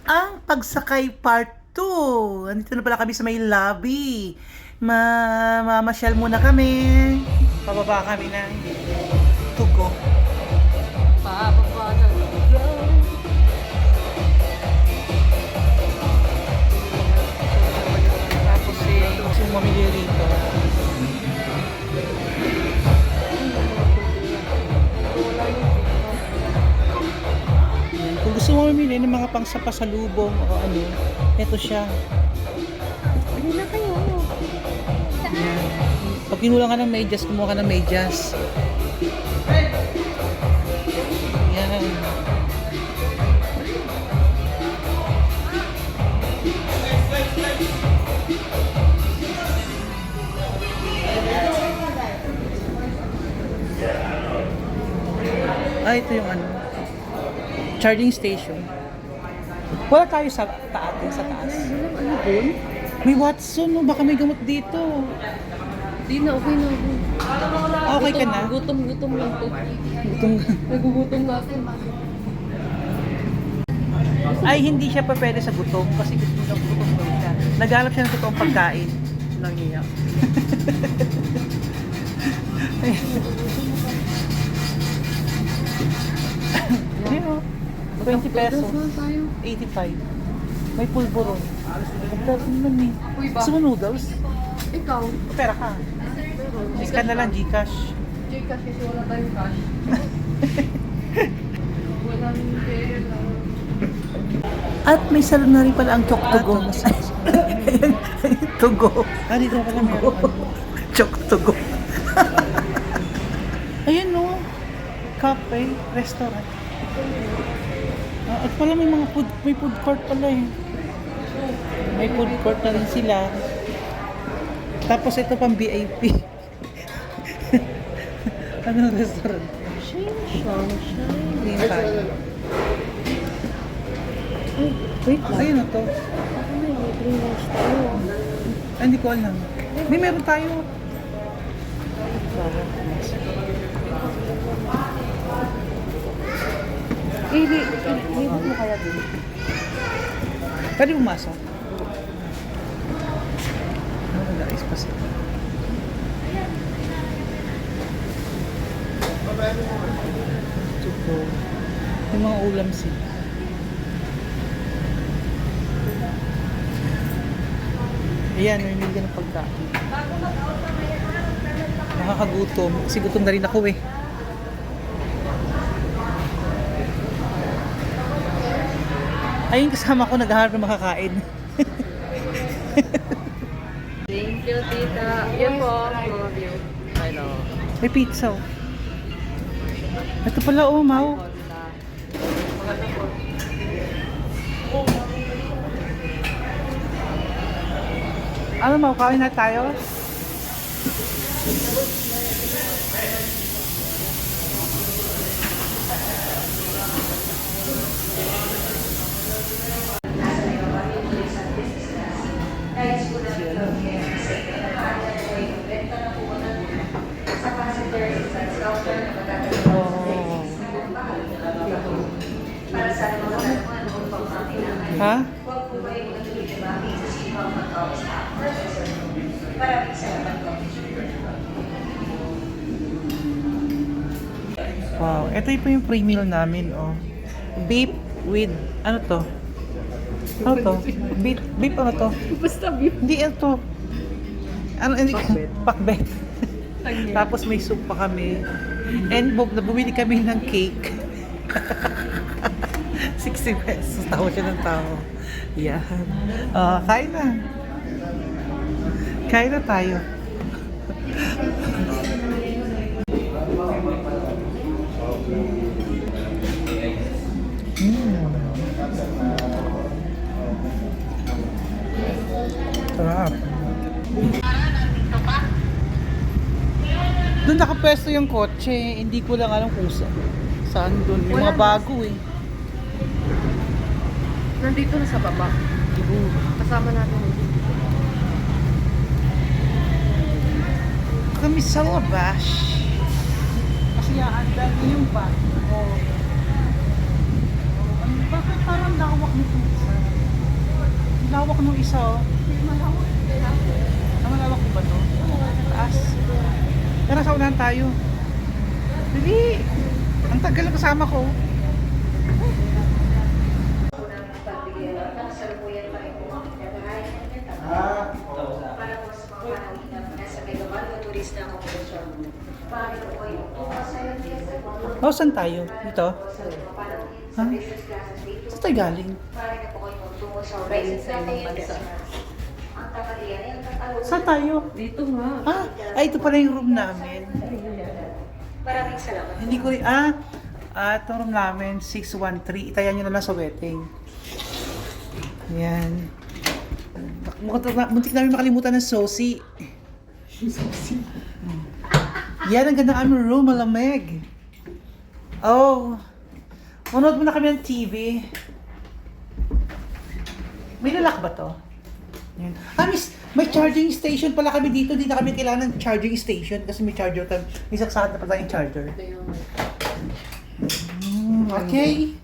ang pagsakay part 2. Andito na pala kami sa may lobby. Mamasyal muna kami. Pababa kami ng Tugo. Pababa ng Tugo. Tapos gusto mamili rito. Kung gusto mo mamili ng mga pangsapasalubong o ano, eto siya. Ano na kayo? Yan. Pag kinulang ka ng medyas, kumuha ka ng medyas. Yan. Ito yung ano, charging station. Wala tayo sa taas, sa taas. Ano doon? May Watson, no? Baka may gamot dito. Di na, okay na ako. Okay ka na? Gutom lang to. Gutom. Nagugutom na ako. Ay, hindi siya pa pwede sa gutom kasi gusto niya gutom daw siya. Naghanap siya ng totoong pagkain. Nangiyak. Ayun, 20 pesos. Tayo. 85. May pulburon. Pero naman eh. Uy, ba? Gusto mo noodles? Ikaw? Pera ka. Scan na lang Gcash. Gcash kasi wala tayong cash. Walang pera. At may salon na rin pala ang Chok Tugo. Tugo. Dito pala meron. Chok Tugo. Ayan no. Cafe, restaurant. At pala may mga may food court pala eh. May food court na rin sila. Tapos ito pang VIP. Anong restaurant? Green Pie. Wait lang. Ayun na to. Ako may green lunch tayo. Hindi ko alam. May meron tayo. Ibig mo kaya din? Pwede pumasok. Guys, pasok. Tugo. Yung mga ulam sila. Ayan, may hindi ng pagkain. Nakakagutom. Kasi gutom na rin ako eh. Ayun kasama ko naghahanap ng makakain. Thank you, tita. Yan po, mga view. Hello. May pizza oh. Ito pala oh, Mau. Ano Mau, kain na tayo? Ha? Wow, ito po yung pre-meal namin, oh. Beef with, ano to? Ano to? Beef ano to? Basta beef. Hindi, ano to? Ano, hindi Pakbet. Pakbet. Tapos may soup pa kami. And bumili kami ng cake. 60 pesos. Tawa siya ng tao. Yan. Kain na. Kain na tayo. Sarap. Doon nakapwesto yung kotse. Hindi ko lang alam kung saan doon. Yung mga bago eh. Nandito na sa baba. Kasama natin. Kami sa labas. Kasi andar yung ba? Bakit parang lawak nito? lawak nung isa, oh. Ang malawak ko ba to? Taas. Tara, sa unahan tayo. Dali! Ang tagal ng kasama ko. Oh, saan tayo? Dito? Ha? Saan tayo galing? Saan tayo? Dito nga. Ay, ito pala yung room namin. Maraming salamat. Hindi ko, itong room namin, 613. Itayan nyo na lang sa wedding. Ayan. Muntik namin makalimutan ng Sosi. Yan, ang ganda ng aming room, malamig. Oh, manood muna kami ng TV. May lalak ba to? Yan. Miss, may charging station pala kami dito. Hindi na kami kailangan ng charging station kasi may charger kami. May saksakan na pala yung charger. Okay.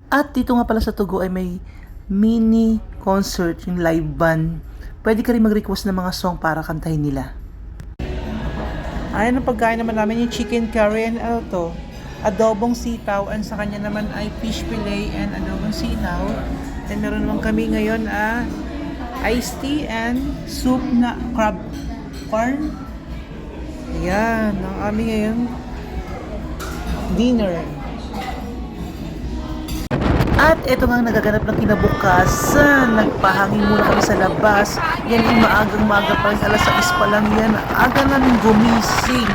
At dito nga pala sa Tugo ay may mini concert, yung live band. Pwede ka rin mag-request ng mga song para kantahin nila. Ayan ang pagkain naman namin, yung chicken curry and adobong sitaw, and sa kanya naman ay fish fillet and adobong sitaw. Then meron naman kami ngayon iced tea and soup na crab corn. Ayan, ang aming ngayon dinner. At ito nga ang nagaganap ng kinabukasan. Nagpahangin muna kami sa labas. Yan yung maagang-maaga pa rin. Alas 6 pa lang yan. Aga namin gumising.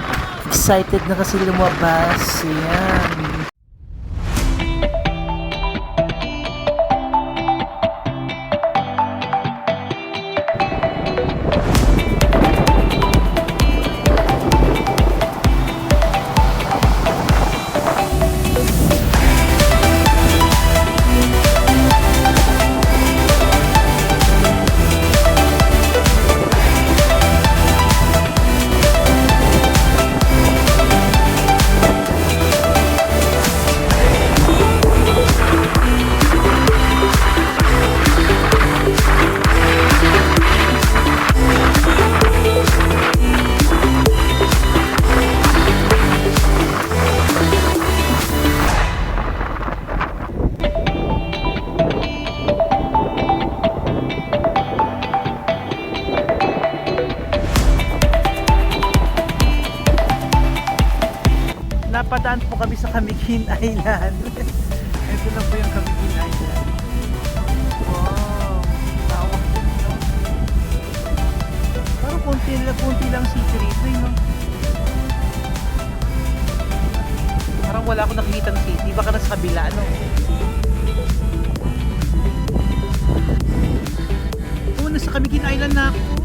Excited na kasi lumabas. Yan. Napadaan po kami sa Camiguin Island. Ito na po yung Camiguin Island. Wow! Tawag din, no? Parang konti lang city rito, no? Parang wala akong nakikitang city. Baka nasa kabila, no? Oo, nasa Camiguin Island na ako.